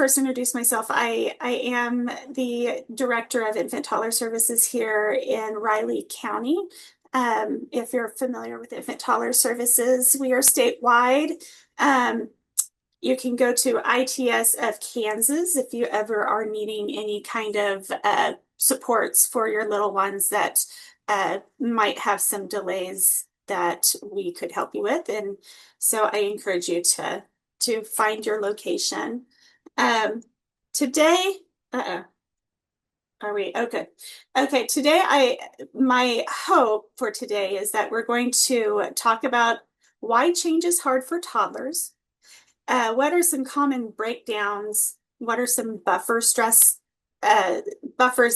first introduce myself. I am the Director of Infant Toddler Services here in Riley County. If you're familiar with Infant Toddler Services, we are statewide. Um, you can go to ITS of Kansas if you ever are needing any kind of supports for your little ones that might have some delays that we could help you with. And so I encourage you to find your location. Today, are we okay? Okay, today my hope for today is that we're going to talk about why change is hard for toddlers. What are some common breakdowns? What are some buffer stress buffers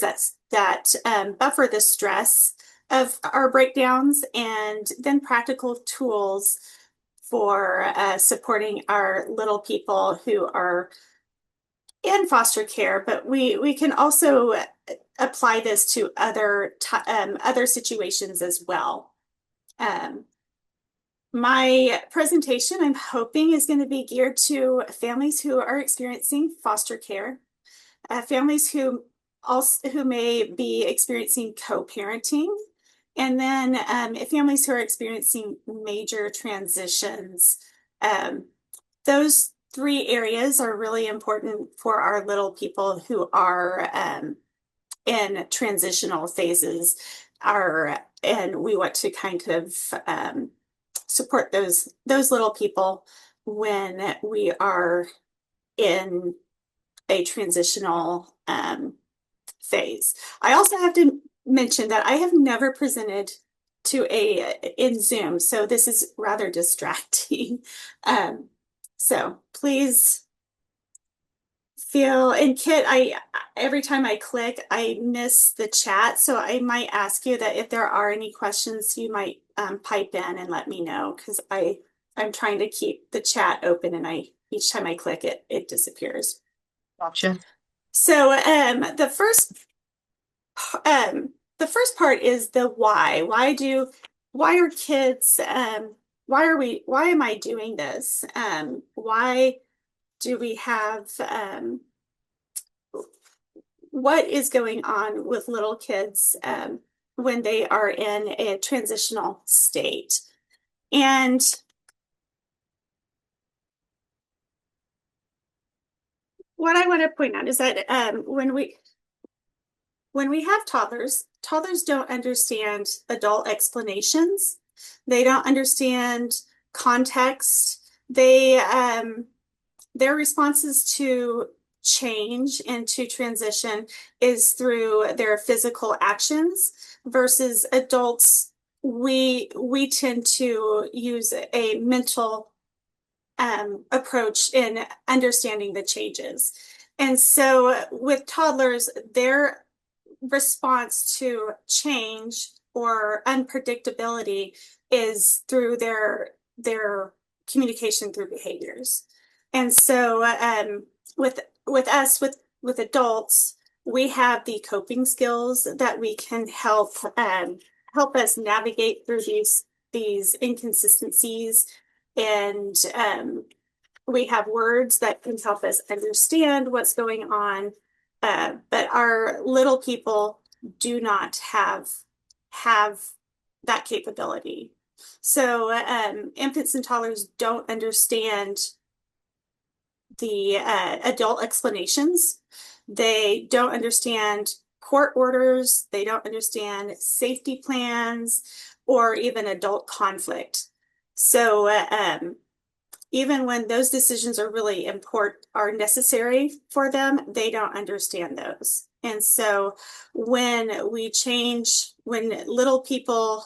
that buffer the stress of our breakdowns, and then practical tools for supporting our little people who are in foster care, but we can also apply this to other situations as well. My presentation, I'm hoping, is going to be geared to families who are experiencing foster care, families who may be experiencing co-parenting, and then families who are experiencing major transitions. Those three areas are really important for our little people who are in transitional phases, and we want to kind of support those little people when we are in a transitional phase. I also have to mention that I have never presented in Zoom, so this is rather distracting. So please feel, and Kit, every time I click, I miss the chat. So I might ask you that if there are any questions, you might pipe in and let me know, because I'm trying to keep the chat open, and each time I click it, it disappears. Gotcha. So the first part is the why. Why are kids why am I doing this? Why do we have what is going on with little kids when they are in a transitional state? And what I want to point out is that when we have toddlers don't understand adult explanations. They don't understand context. Their responses to change and to transition is through their physical actions, versus adults. We tend to use a mental approach in understanding the changes. And so with toddlers, their response to change or unpredictability is through their communication through behaviors. And so with adults, we have the coping skills that we can help us navigate through these inconsistencies, and we have words that can help us understand what's going on. But our little people do not have that capability. So infants and toddlers don't understand the adult explanations. They don't understand court orders. They don't understand safety plans or even adult conflict. So even when those decisions are really important, are necessary for them, they don't understand those. And so when little people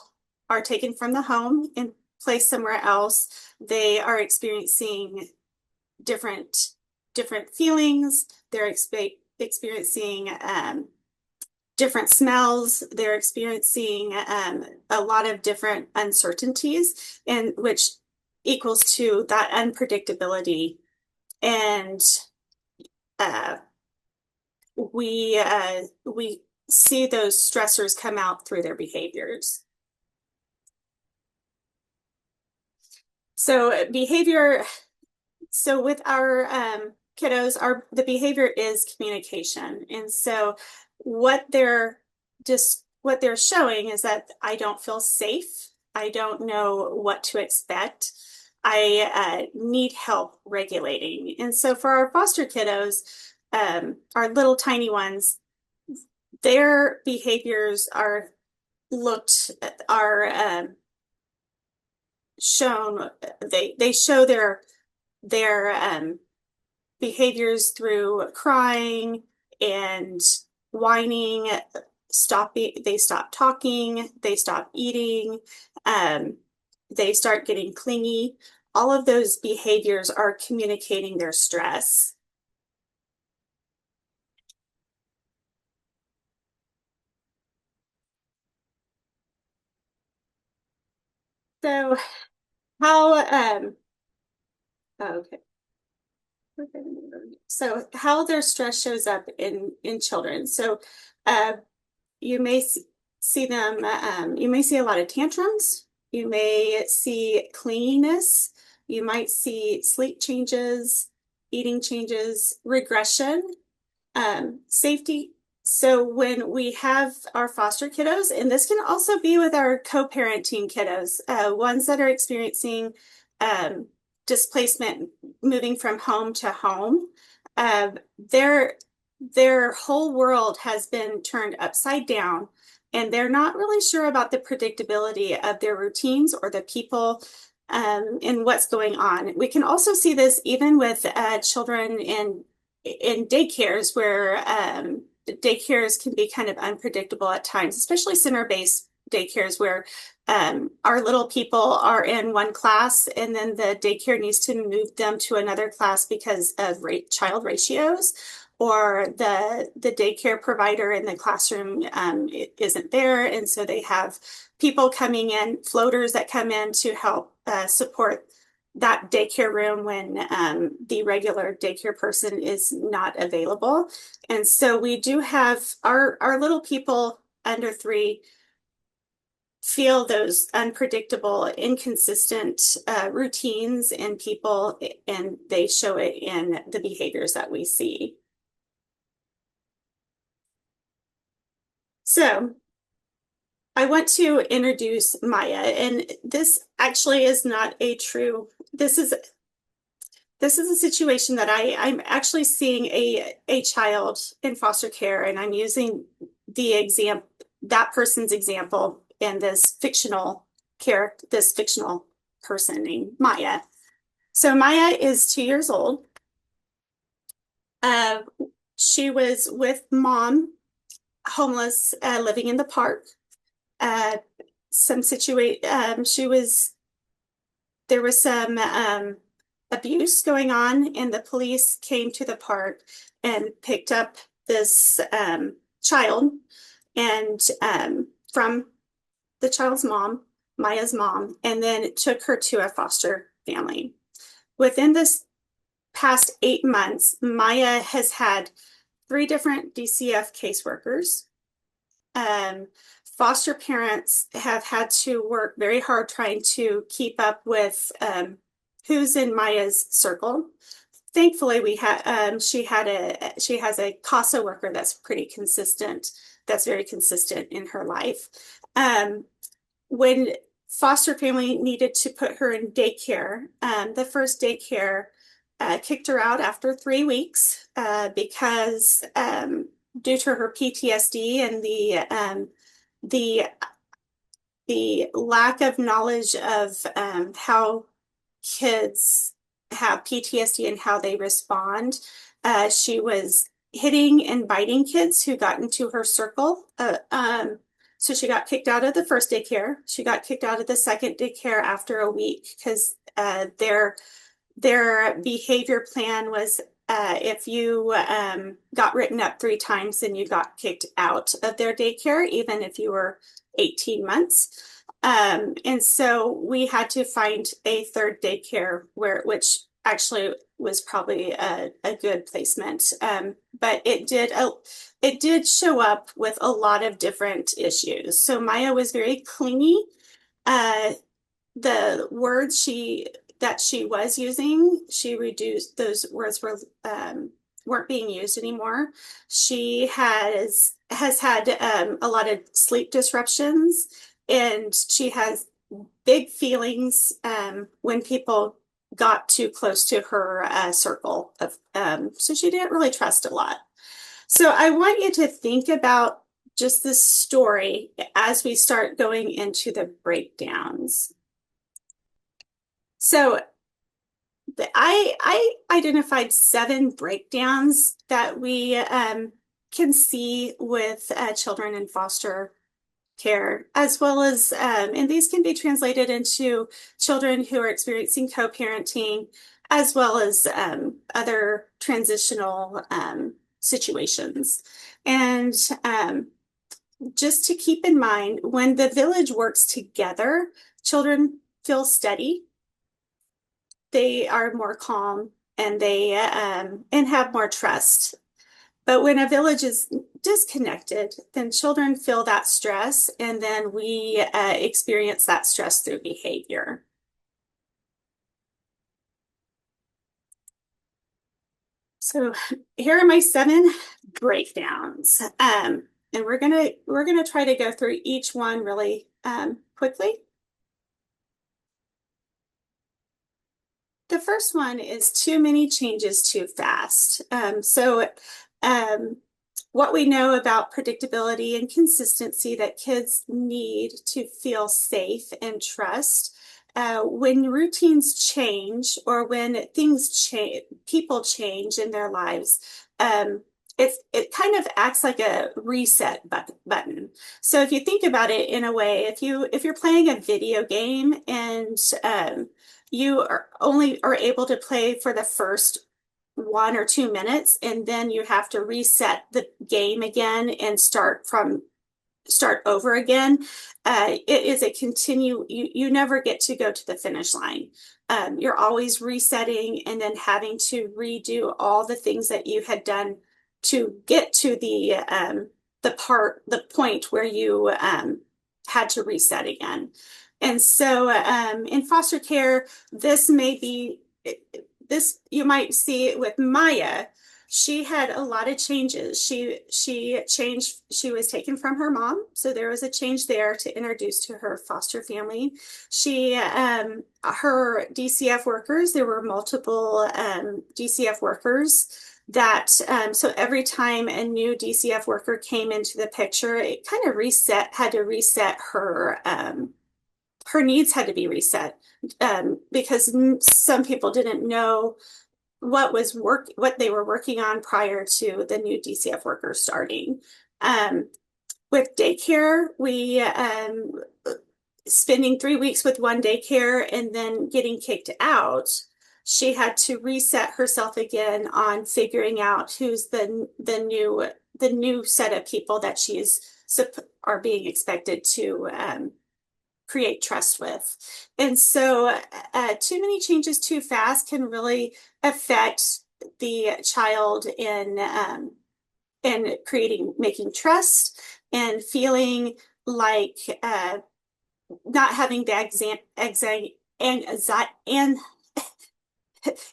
are taken from the home and placed somewhere else, they are experiencing different feelings. They're experiencing different smells. They're experiencing a lot of different uncertainties, and which equals to that unpredictability. And we see those stressors come out through their behaviors. So with our kiddos are, the behavior is communication. And so what they're what they're showing is that I don't feel safe. I don't know what to expect. I need help regulating. And so for our foster kiddos, our little tiny ones, their behaviors are looked are shown. They show their behaviors through crying and whining. They stop talking. They stop eating. They start getting clingy. All of those behaviors are communicating their stress. So how oh, okay. So how their stress shows up in children. So you may see them, you may see a lot of tantrums. You may see clinginess. You might see sleep changes, eating changes, regression, safety. So when we have our foster kiddos, and this can also be with our co-parenting kiddos, ones that are experiencing displacement, moving from home to home, uh, their their whole world has been turned upside down, and they're not really sure about the predictability of their routines or the people and what's going on. We can also see this even with children in daycares where daycares can be kind of unpredictable at times, especially center-based daycares where our little people are in one class and then the daycare needs to move them to another class because of child ratios, or the daycare provider in the classroom isn't there, and so they have people coming in, floaters that come in to help support that daycare room when the regular daycare person is not available. And so we do have our little people under 3 feel those unpredictable, inconsistent routines in people, and they show it in the behaviors that we see. So I want to introduce Maya, and this actually is not a true, this is a situation that I'm actually seeing a child in foster care, and I'm using that person's example in this fictional character, this fictional person named Maya. So Maya is 2 years old. She was with mom, homeless, living in the park. There was some abuse going on, and the police came to the park and picked up this child, and from the child's mom, Maya's mom, and then took her to a foster family. Within this past 8 months, Maya has had 3 different DCF caseworkers. Foster parents have had to work very hard trying to keep up with who's in Maya's circle. Thankfully, she has a CASA worker that's pretty consistent, that's very consistent in her life. When foster family needed to put her in daycare, the first daycare kicked her out after 3 weeks because due to her PTSD and the lack of knowledge of how kids have PTSD and how they respond. She was hitting and biting kids who got into her circle. So she got kicked out of the first daycare. She got kicked out of the second daycare after a week because their behavior plan was if you got written up 3 times, then you got kicked out of their daycare, even if you were 18 months. And so we had to find a third daycare which actually was probably a good placement. But it did show up with a lot of different issues. So Maya was very clingy. The words she that she was using, she reduced those words weren't being used anymore. She has had a lot of sleep disruptions, and she has big feelings when people got too close to her circle of so she didn't really trust a lot. So I want you to think about just this story as we start going into the breakdowns. So I identified 7 breakdowns that we can see with children in foster care, as well as, and these can be translated into children who are experiencing co-parenting, as well as other transitional situations. And just to keep in mind, when the village works together, children feel steady, they are more calm, and they and have more trust. But when a village is disconnected, then children feel that stress, and then we experience that stress through behavior. So here are my 7 breakdowns, and we're gonna try to go through each one really quickly. The first one is too many changes too fast. What we know about predictability and consistency that kids need to feel safe and trust. When routines change, or when things change, people change in their lives, it kind of acts like a reset button. So if you think about it in a way, if you're playing a video game, and you are able to play for the first 1 or 2 minutes, and then you have to reset the game again and start over again. It is a you never get to go to the finish line. You're always resetting and then having to redo all the things that you had done to get to the point where you had to reset again. And so in foster care, this you might see it with Maya. She had a lot of changes. She changed. She was taken from her mom, so there was a change there to introduce to her foster family. Her DCF workers. There were multiple DCF workers that. So every time a new DCF worker came into the picture, it kind of had to reset her. Her needs had to be reset because some people didn't know what they were working on prior to the new DCF workers starting. With daycare, we spending 3 weeks with one daycare and then getting kicked out. She had to reset herself again on figuring out who's the new set of people that are being expected to create trust with. And so too many changes too fast can really affect the child in making trust and feeling like not having the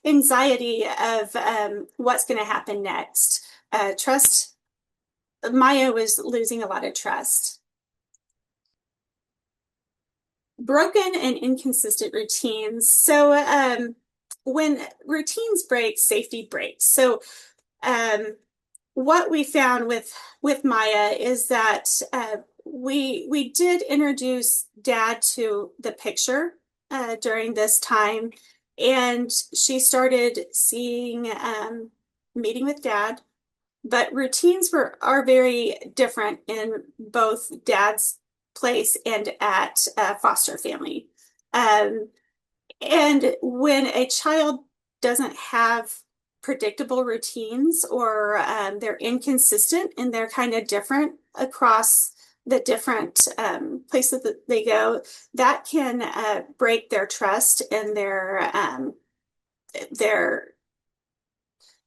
anxiety of what's going to happen next. Trust. Maya was losing a lot of trust. Broken and inconsistent routines. So when routines break, safety breaks. So what we found with Maya is that we did introduce Dad to the picture during this time, and she started meeting with Dad. But routines are very different in both Dad's place and at foster family. And when a child doesn't have predictable routines, or they're inconsistent and they're kind of different across the different places that they go, that can break their trust and their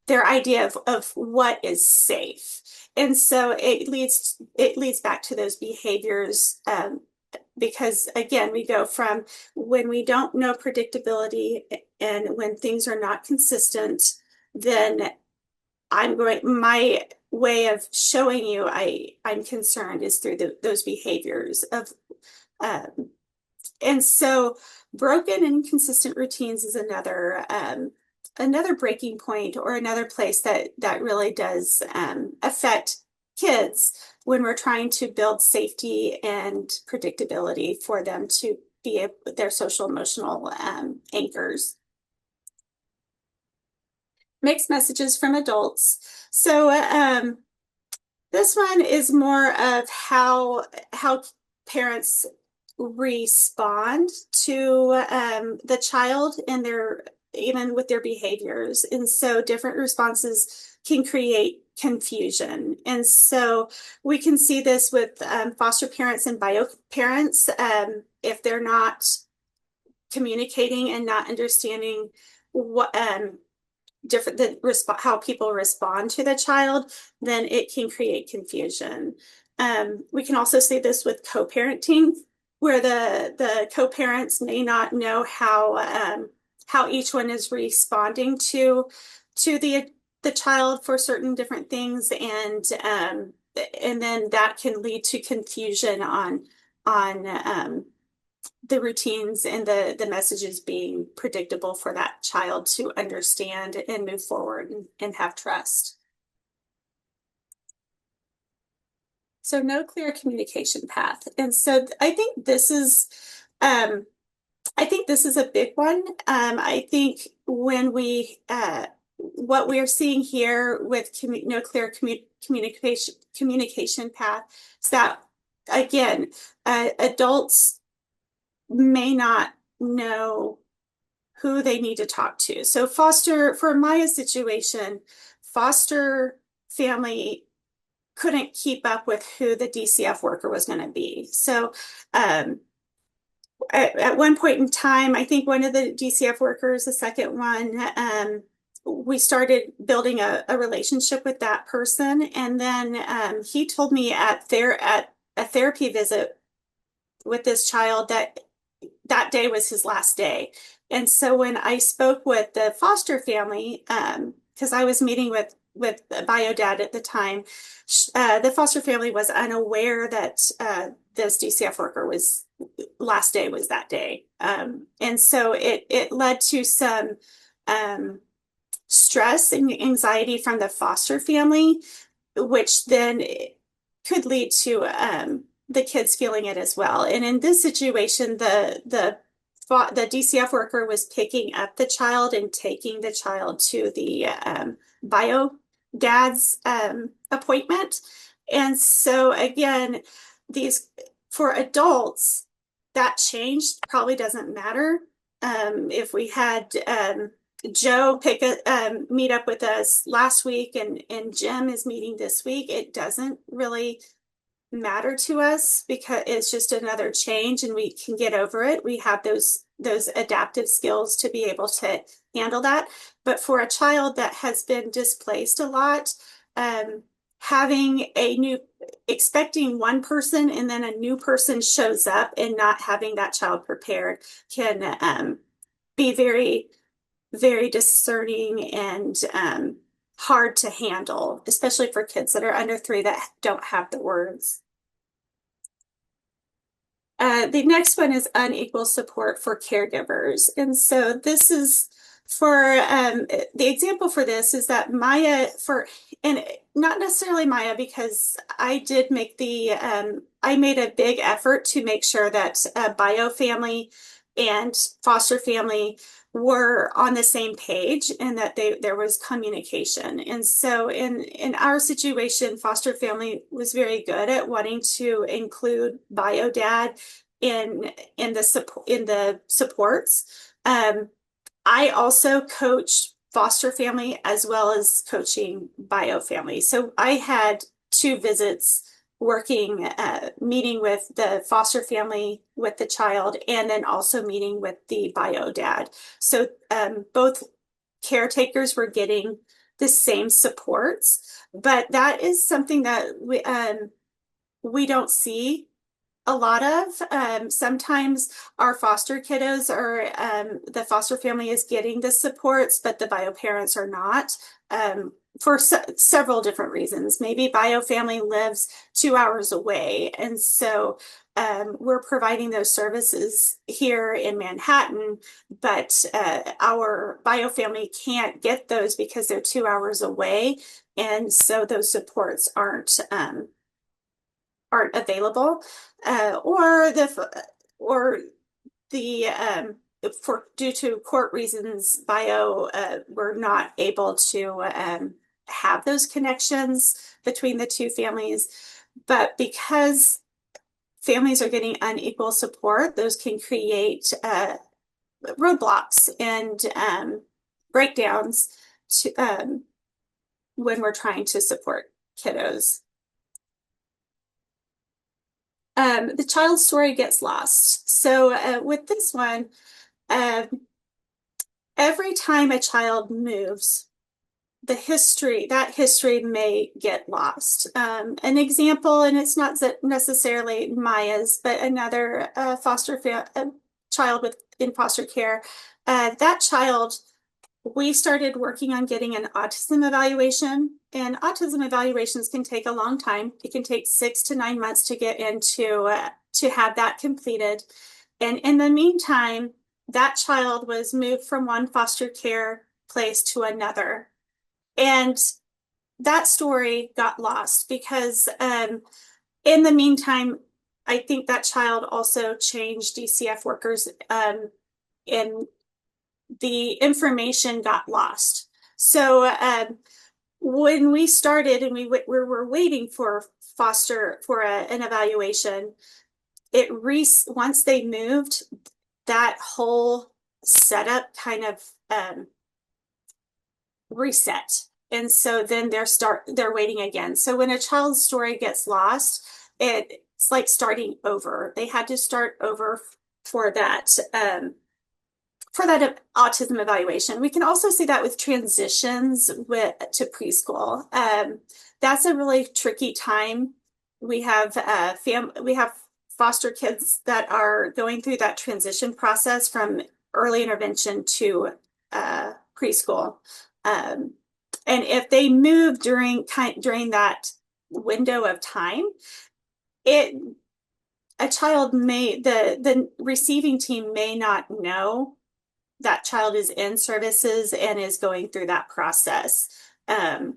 idea of what is safe. And so it leads back to those behaviors because again, we go from when we don't know predictability and when things are not consistent, then my way of showing you I'm concerned is through those behaviors of, um, and so broken and inconsistent routines is another breaking point or another place that really does affect kids when we're trying to build safety and predictability for them to be their social emotional anchors. Mixed messages from adults. So this one is more of how parents respond to the child and their even with their behaviors. And so different responses can create confusion. And so we can see this with foster parents and bio parents if they're not communicating and not understanding what different how people respond to the child, then it can create confusion. We can also see this with co-parenting, where the co-parents may not know how each one is responding to the child for certain different things, and then that can lead to confusion on the routines and the messages being predictable for that child to understand and move forward and have trust. So no clear communication path. And so I think this is a big one. I think when what we're seeing here with no clear communication path is that, again, adults may not know who they need to talk to. So for Maya's situation, foster family couldn't keep up with who the DCF worker was going to be. So at one point in time, I think one of the DCF workers, the second one, we started building a relationship with that person. And then he told me at a therapy visit with this child that day was his last day. And so when I spoke with the foster family, because I was meeting with the bio dad at the time, the foster family was unaware that this DCF worker was last day was that day. And so it led to some stress and anxiety from the foster family, which then could lead to the kids feeling it as well. And in this situation, the DCF worker was picking up the child and taking the child to the bio dad's appointment. And so again, for adults, that change probably doesn't matter. If we had Joe meet up with us last week and Jim is meeting this week, it doesn't really matter to us because it's just another change and we can get over it. We have those adaptive skills to be able to handle that. But for a child that has been displaced a lot, expecting one person and then a new person shows up and not having that child prepared can be very, very discerning and hard to handle, especially for kids that are under 3 that don't have the words. The next one is unequal support for caregivers. And so this is for the example for this is that and not necessarily Maya, because I did make I made a big effort to make sure that bio family and foster family were on the same page and that there was communication. And so in our situation, foster family was very good at wanting to include bio dad in the supports. I also coach foster family as well as coaching bio family. So I had 2 visits meeting with the foster family with the child and then also meeting with the bio dad. So both caretakers were getting the same supports, but that is something that we don't see a lot of. Sometimes our foster kiddos are, the foster family is getting the supports, but the bio parents are not, for several different reasons. Maybe bio family lives 2 hours away, and so we're providing those services here in Manhattan, but our bio family can't get those because they're 2 hours away, and so those supports aren't available, or the for due to court reasons, bio were not able to have those connections between the two families. But because families are getting unequal support, those can create roadblocks and breakdowns to, when we're trying to support kiddos. The child's story gets lost. So with this one, every time a child moves, that history may get lost. An example, and it's not necessarily Maya's, but another child in foster care, that child, we started working on getting an autism evaluation, and autism evaluations can take a long time. It can take 6 to 9 months to get into, to have that completed. And in the meantime, that child was moved from one foster care place to another. And that story got lost because in the meantime, I think that child also changed DCF workers, and the information got lost. So when we started and we were waiting for an evaluation, once they moved, that whole setup kind of reset. And so then they're waiting again. So when a child's story gets lost, it's like starting over. They had to start over for that autism evaluation. We can also see that with transitions to preschool. That's a really tricky time. We have foster kids that are going through that transition process from early intervention to preschool. And if they move during that window of time, a child the receiving team may not know that child is in services and is going through that process. And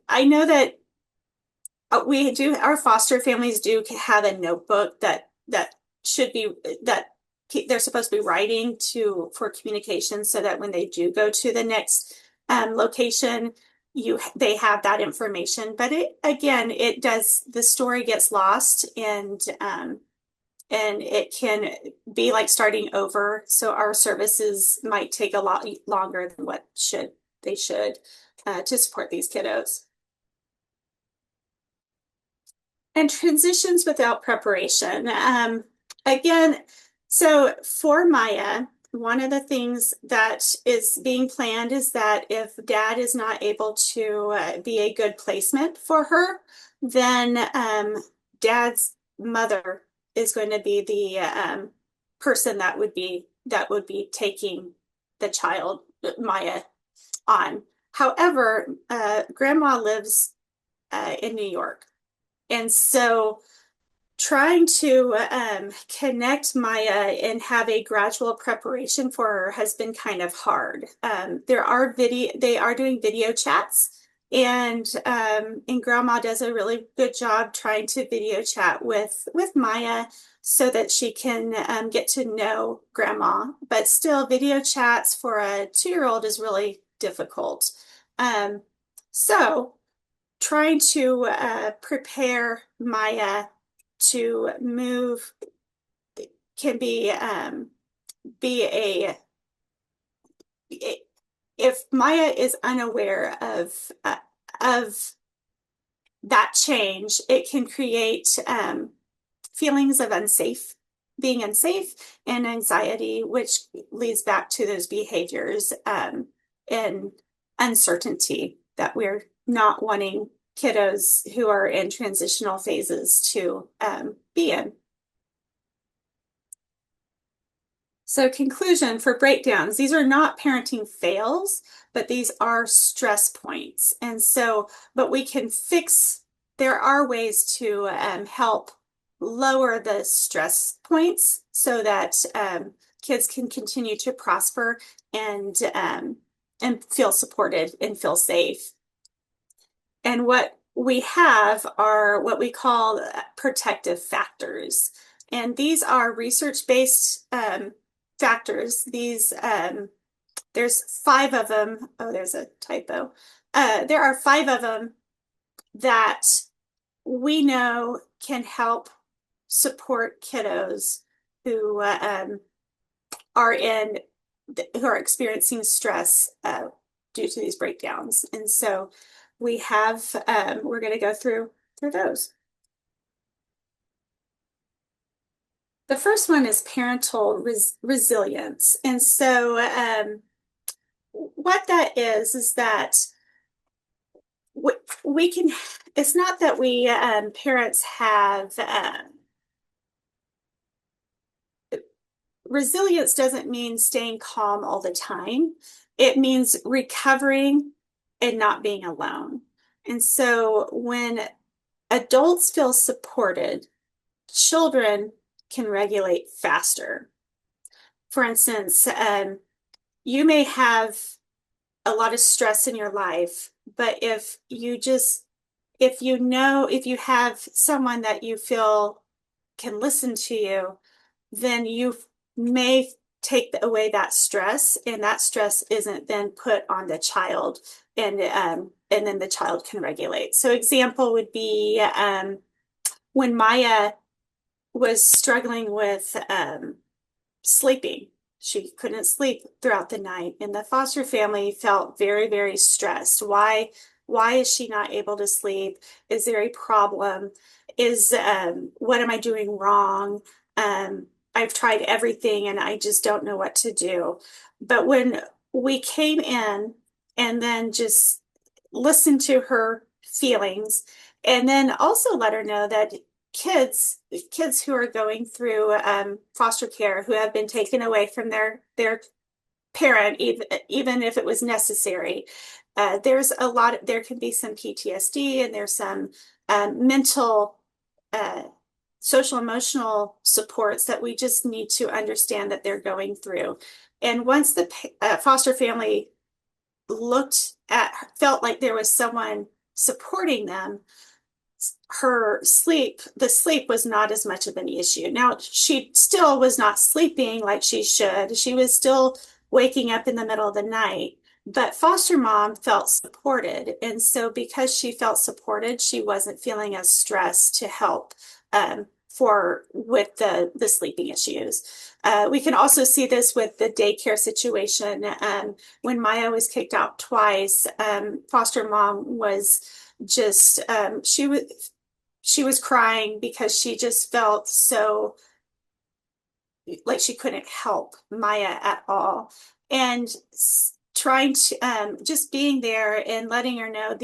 I know that our foster families do have a notebook that they're supposed to be writing for communication, so that when they do go to the next location, they have that information. But the story gets lost, and it can be like starting over. So our services might take a lot longer than what they should to support these kiddos. And transitions without preparation. Again, so for Maya, one of the things that is being planned is that if dad is not able to be a good placement for her, then dad's mother is going to be the person that would be taking the child, Maya, on. However, grandma lives in New York. And so trying to connect Maya and have a gradual preparation for her has been kind of hard. They are doing video chats, and Grandma does a really good job trying to video chat with Maya so that she can get to know Grandma. But still, video chats for a 2-year-old is really difficult. So trying to prepare Maya to move can be if Maya is unaware of that change, it can create feelings of being unsafe and anxiety, which leads back to those behaviors and uncertainty that we're not wanting kiddos who are in transitional phases to be in. So conclusion for breakdowns, these are not parenting fails, but these are stress points. And so, but we can fix, there are ways to help lower the stress points so that kids can continue to prosper and feel supported and feel safe. And what we have are what we call protective factors. And these are research-based factors. These, there's 5 of them. Oh, there's a typo. There are 5 of them that we know can help support kiddos who are experiencing stress due to these breakdowns. And so we have, we're going to go through those. The first one is parental resilience. And so what that is that we can, it's not that we parents have, resilience doesn't mean staying calm all the time. It means recovering and not being alone. And so when adults feel supported, children can regulate faster. For instance, you may have a lot of stress in your life, but if you have someone that you feel can listen to you, then you may take away that stress, and that stress isn't then put on the child, and then the child can regulate. So example would be when Maya was struggling with sleeping. She couldn't sleep throughout the night, and the foster family felt very, very stressed. Why is she not able to sleep? Is there a problem? What am I doing wrong? I've tried everything and I just don't know what to do. But when we came in and then just listened to her feelings, and then also let her know that kids who are going through foster care, who have been taken away from their parent, even if it was necessary, there can be some PTSD, and there's some mental social emotional supports that we just need to understand that they're going through. And once the foster family felt like there was someone supporting them, the sleep was not as much of an issue. Now, she still was not sleeping like she should. She was still waking up in the middle of the night, but foster mom felt supported. And so because she felt supported, she wasn't feeling as stressed to help with the sleeping issues. We can also see this with the daycare situation. When Maya was kicked out twice, foster mom was just, she was crying because she just felt so like she couldn't help Maya at all. And trying to, just being there and letting her know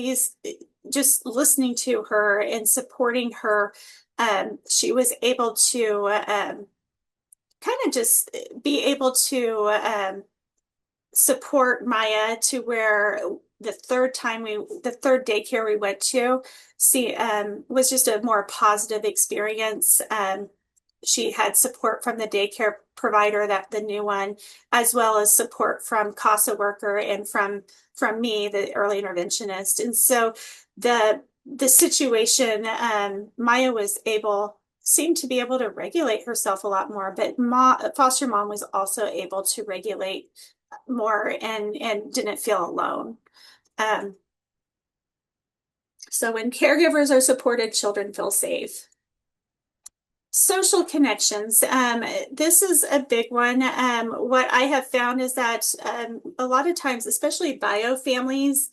just listening to her and supporting her, she was able to kind of just be able to support Maya to where the third daycare we went to was just a more positive experience. She had support from the daycare provider, the new one, as well as support from CASA worker and from me, the early interventionist. And so the situation, Maya seemed to be able to regulate herself a lot more, but foster mom was also able to regulate more and didn't feel alone. So when caregivers are supported, children feel safe. Social connections. This is a big one. What I have found is that a lot of times, especially bio families,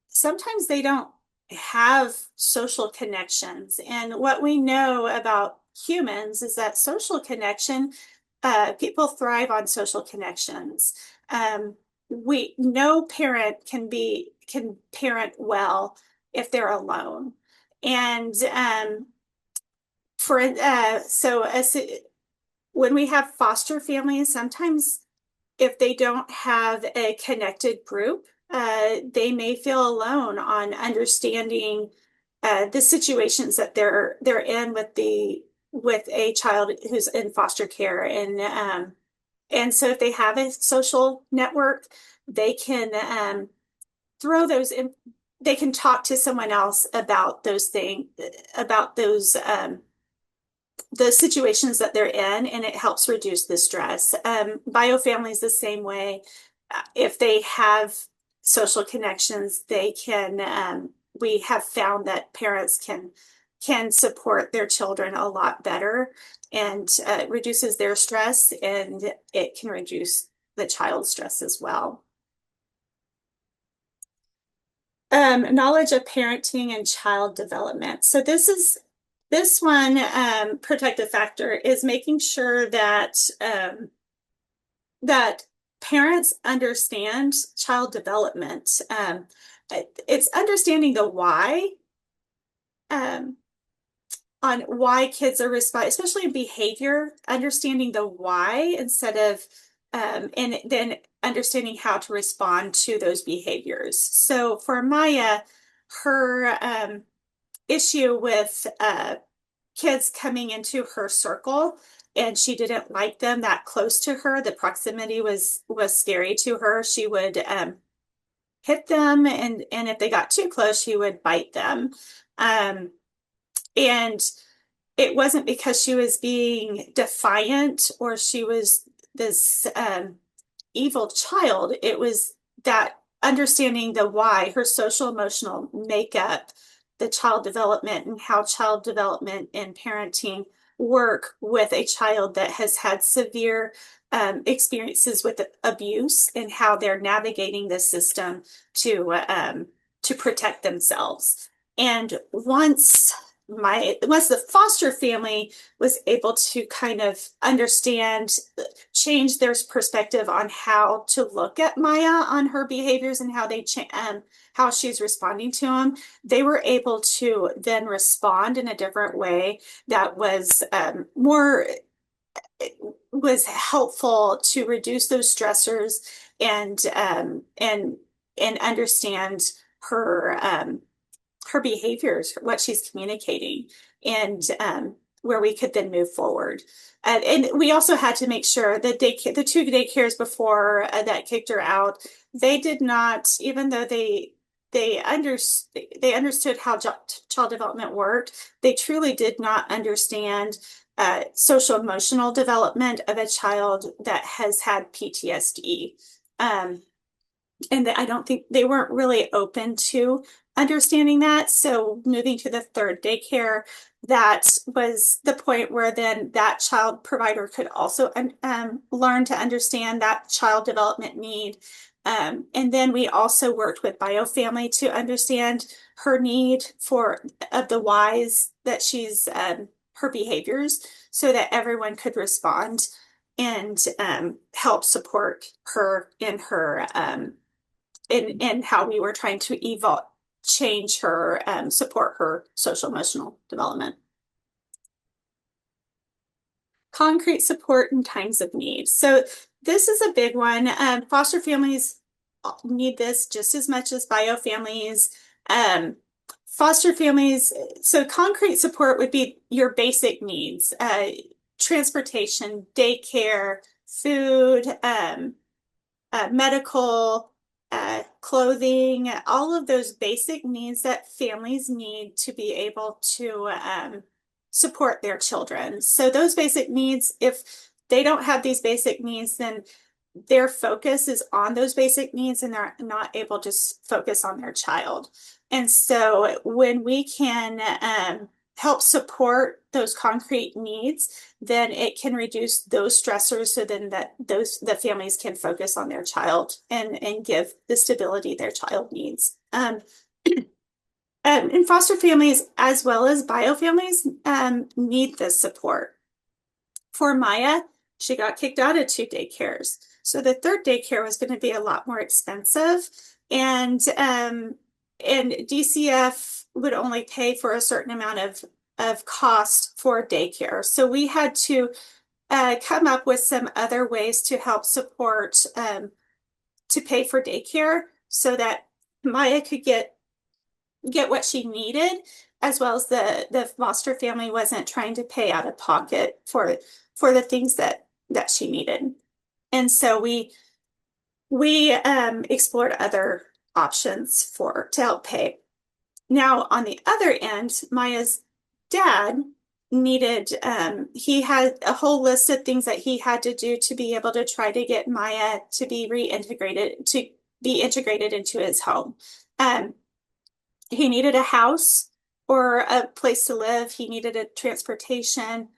sometimes they don't have social connections. And what we know about humans is that social connection, people thrive on social connections. No parent can parent well if they're alone. And When we have foster families, sometimes if they don't have a connected group, they may feel alone on understanding the situations that they're in with a child who's in foster care, and so if they have a social network, they can throw those in. They can talk to someone else about those things, about the situations that they're in, and it helps reduce the stress. Bio families the same way. If they have social connections, they can. We have found that parents can support their children a lot better, and it reduces their stress, and it can reduce the child's stress as well. Knowledge of parenting and child development. So this one protective factor is making sure that that parents understand child development. It's understanding the why, on why kids are responding, especially in behavior, understanding the why instead of and then understanding how to respond to those behaviors. So for Maya, her issue with kids coming into her circle, and she didn't like them that close to her. The proximity was scary to her. She would hit them, and if they got too close, she would bite them. And it wasn't because she was being defiant or she was this evil child. It was that understanding the why, her social emotional makeup, the child development, and how child development and parenting work with a child that has had severe experiences with abuse, and how they're navigating the system to protect themselves. And once the foster family was able to kind of understand, change their perspective on how to look at Maya on her behaviors and how she's responding to them, they were able to then respond in a different way that was was helpful to reduce those stressors, and understand her her behaviors, what she's communicating, and where we could then move forward. And we also had to make sure that the two daycares before that kicked her out, they did not, even though they understood how child development worked, they truly did not understand social emotional development of a child that has had PTSD. And I don't think they weren't really open to understanding that. So moving to the third daycare, that was the point where then that child provider could also learn to understand that child development need. And then we also worked with biofamily to understand her need of the whys that she's her behaviors, so that everyone could respond and help support her in her in how we were trying to change her, support her social emotional development. Concrete support in times of need. So this is a big one. Foster families need this just as much as bio families. Foster families, so concrete support would be your basic needs, transportation, daycare, food, medical, clothing, all of those basic needs that families need to be able to support their children. So those basic needs, if they don't have these basic needs, then their focus is on those basic needs, and they're not able to focus on their child. And so when we can help support those concrete needs, then it can reduce those stressors, so then the families can focus on their child and give the stability their child needs. And foster families as well as bio families need this support. For Maya, she got kicked out of 2 daycares. So the third daycare was going to be a lot more expensive, and DCF would only pay for a certain amount of cost for daycare. So we had to come up with some other ways to help support to pay for daycare so that Maya could get what she needed, as well as the foster family wasn't trying to pay out of pocket for the things that she needed. And so we explored other options to help pay. Now, on the other end, Maya's dad needed, he had a whole list of things that he had to do to be able to try to get Maya to be integrated into his home. He needed a house or a place to live. He needed a transportation.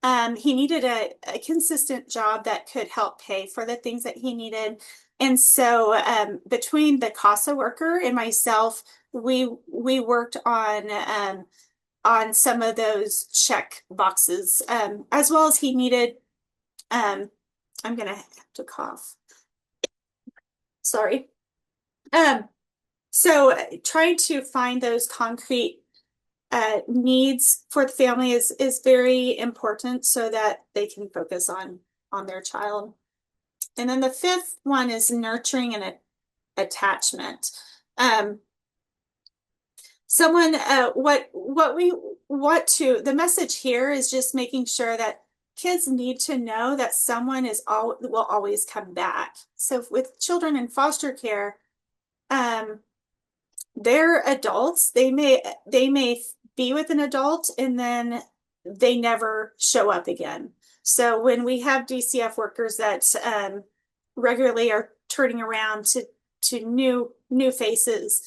He needed a consistent job that could help pay for the things that he needed. And so between the CASA worker and myself, we worked on some of those check boxes, as well as he needed, I'm gonna have to cough. Sorry. So trying to find those concrete needs for the family is very important so that they can focus on their child. And then the fifth one is nurturing and attachment. What we want to, the message here is just making sure that kids need to know that someone will always come back. So with children in foster care, they're adults. They may be with an adult and then they never show up again. So when we have DCF workers that regularly are turning around to new faces,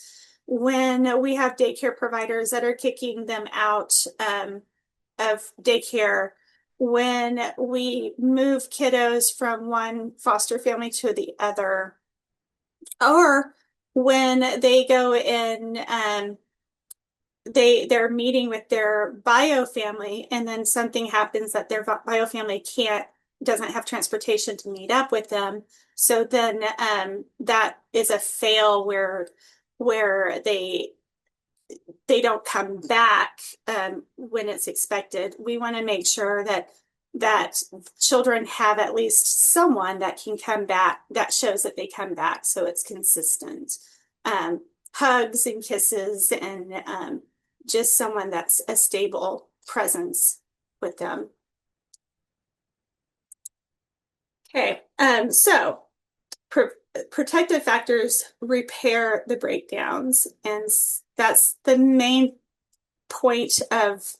when we have daycare providers that are kicking them out of daycare, when we move kiddos from one foster family to the other, or when they go in they're meeting with their bio family and then something happens that their bio family doesn't have transportation to meet up with them. So then that is a fail where they don't come back when it's expected. We want to make sure that children have at least someone that can come back, that shows that they come back, so it's consistent. Hugs and kisses and just someone that's a stable presence with them. Okay, so protective factors repair the breakdowns, and that's the main point of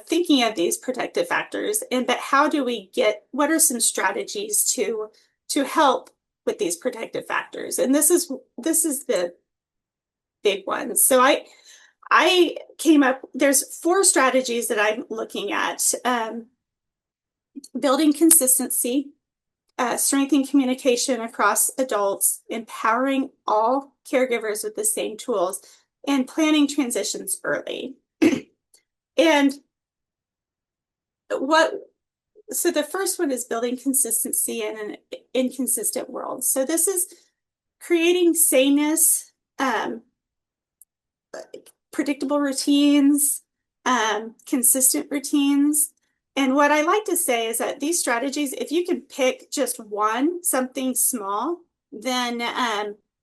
thinking of these protective factors. But how do we what are some strategies to help with these protective factors? And this is the big one. So I came up, there's 4 strategies that I'm looking at. Building consistency, strengthening communication across adults, empowering all caregivers with the same tools, and planning transitions early. And so the first one is building consistency in an inconsistent world. So this is creating saneness, predictable routines, consistent routines. And what I like to say is that these strategies, if you can pick just something small, then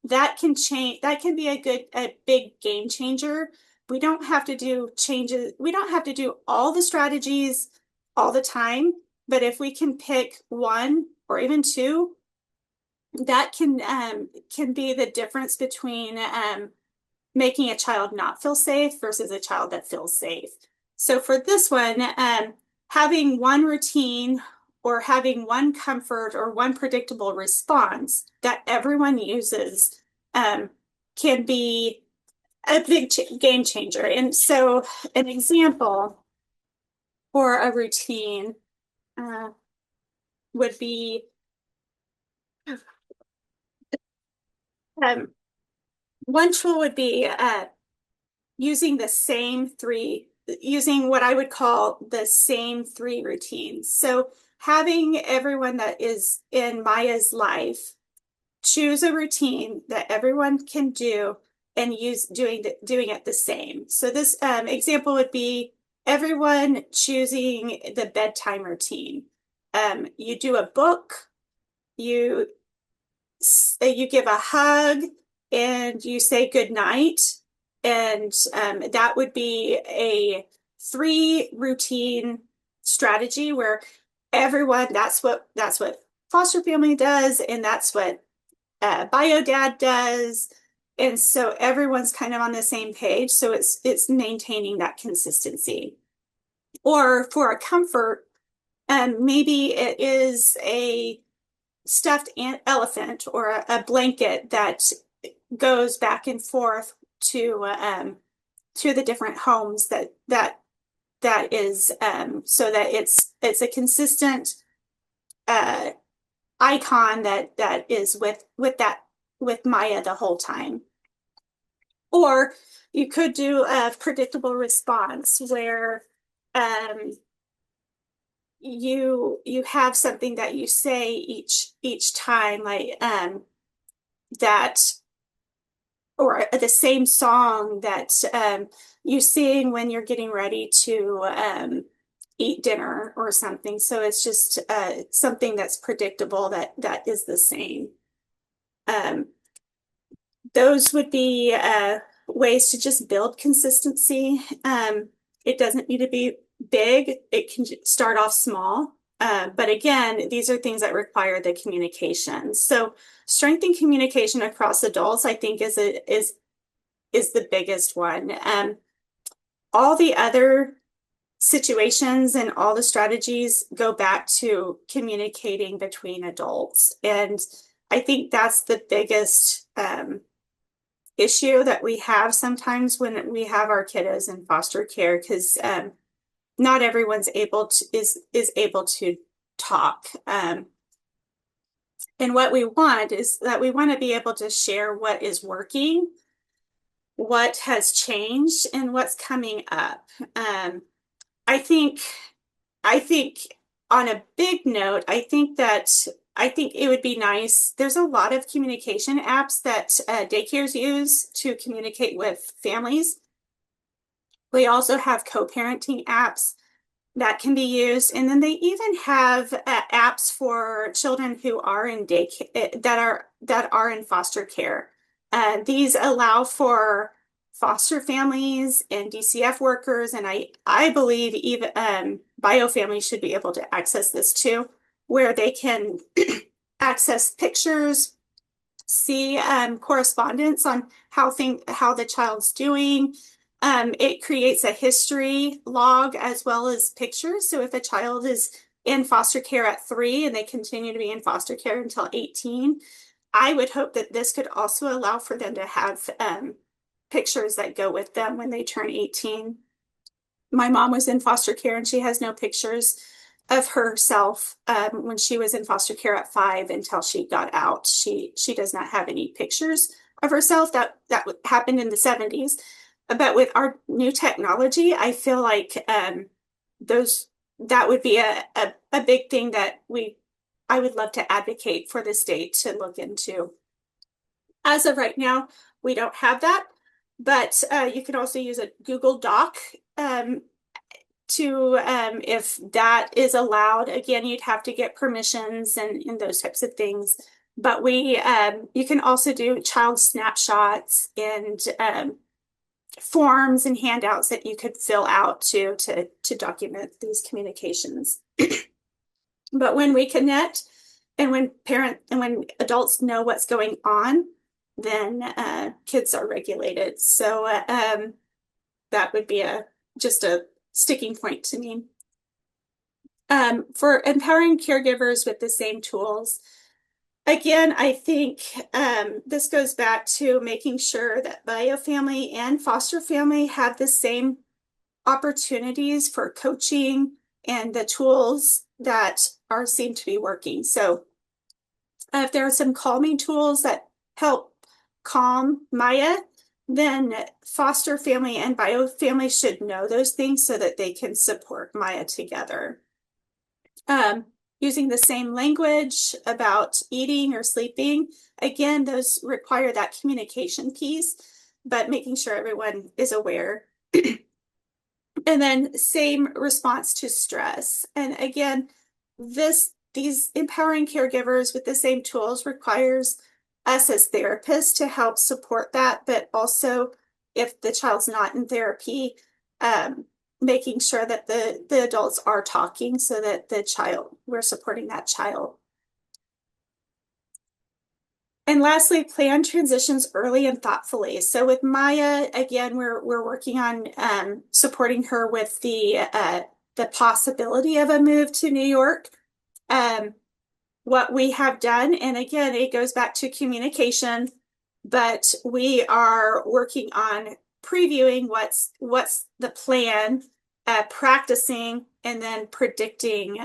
that can change. That can be a big game changer. We don't have to do changes. We don't have to do all the strategies all the time. But if we can pick 1 or even 2, that can be the difference between making a child not feel safe versus a child that feels safe. So for this one, having one routine or having one comfort or one predictable response that everyone uses can be a big game changer. And so an example for a routine would be one tool would be using what I would call the same 3 routines. So having everyone that is in Maya's life choose a routine that everyone can do and doing it the same. So this example would be everyone choosing the bedtime routine. You do a book, you you give a hug, and you say good night. And that would be a 3 routine strategy where everyone, that's what foster family does, and that's what bio dad does. And so everyone's kind of on the same page. So it's maintaining that consistency. Or for a comfort, maybe it is a stuffed elephant or a blanket that goes back and forth to the different homes that is so that it's a consistent uh, icon that is with Maya the whole time. Or you could do a predictable response where um, you have something that you say each time, like that, or the same song that you sing when you're getting ready to eat dinner or something. So it's just something that's predictable that is the same. Um, those would be ways to just build consistency. It doesn't need to be big. It can start off small. But again, these are things that require the communication. So strengthening communication across adults, I think, is the biggest one. All the other situations and all the strategies go back to communicating between adults. And I think that's the biggest issue that we have sometimes when we have our kiddos in foster care, because not everyone's is able to talk. And what we want is that we want to be able to share what is working, what has changed, and what's coming up. I think on a big note, I think it would be nice. There's a lot of communication apps that daycares use to communicate with families. We also have co-parenting apps that can be used. And then they even have apps for children who are in daycare that are in foster care. These allow for foster families and DCF workers, and I believe even bio families should be able to access this too, where they can access pictures, see correspondence on how the child's doing. It creates a history log as well as pictures. So if a child is in foster care at 3 and they continue to be in foster care until 18, I would hope that this could also allow for them to have pictures that go with them when they turn 18. My mom was in foster care and she has no pictures of herself when she was in foster care at 5 until she got out. She does not have any pictures of herself. That happened in the 70s. But with our new technology, I feel like that would be a big thing that I would love to advocate for the state to look into. As of right now, we don't have that, but you can also use a Google Doc if that is allowed. Again, you'd have to get permissions and those types of things. But you can also do child snapshots and forms and handouts that you could fill out to document these communications. But when we connect and when adults know what's going on, then kids are regulated. So that would be just a sticking point to me. For empowering caregivers with the same tools, again, I think this goes back to making sure that bio family and foster family have the same opportunities for coaching and the tools that seem to be working. So if there are some calming tools that help calm Maya, then foster family and bio family should know those things so that they can support Maya together. Using the same language about eating or sleeping, again, those require that communication piece, but making sure everyone is aware. And then same response to stress. And again, these empowering caregivers with the same tools requires us as therapists to help support that, but also if the child's not in therapy, making sure that the adults are talking so that we're supporting that child. And lastly, plan transitions early and thoughtfully. So with Maya, again, we're working on supporting her with the possibility of a move to New York. What we have done, and again, it goes back to communication, but we are working on previewing what's the plan, practicing, and then predicting.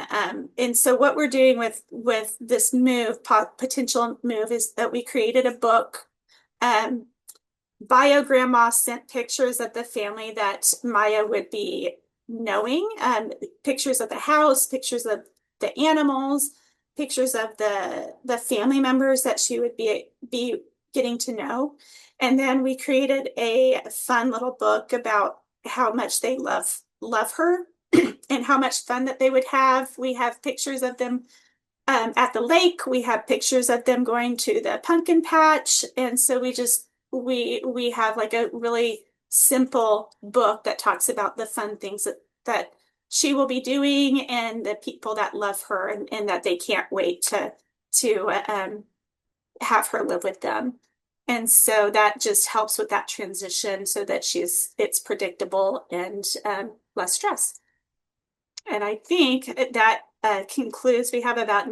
And so what we're doing with this potential move, is that we created a book. Bio Grandma sent pictures of the family that Maya would be knowing, pictures of the house, pictures of the animals, pictures of the family members that she would be getting to know. And then we created a fun little book about how much they love her and how much fun that they would have. We have pictures of them at the lake. We have pictures of them going to the pumpkin patch. And so we have like a really simple book that talks about the fun things that she will be doing and the people that love her and that they can't wait to have her live with them. And so that just helps with that transition so that it's predictable and less stress. And I think that concludes, we have about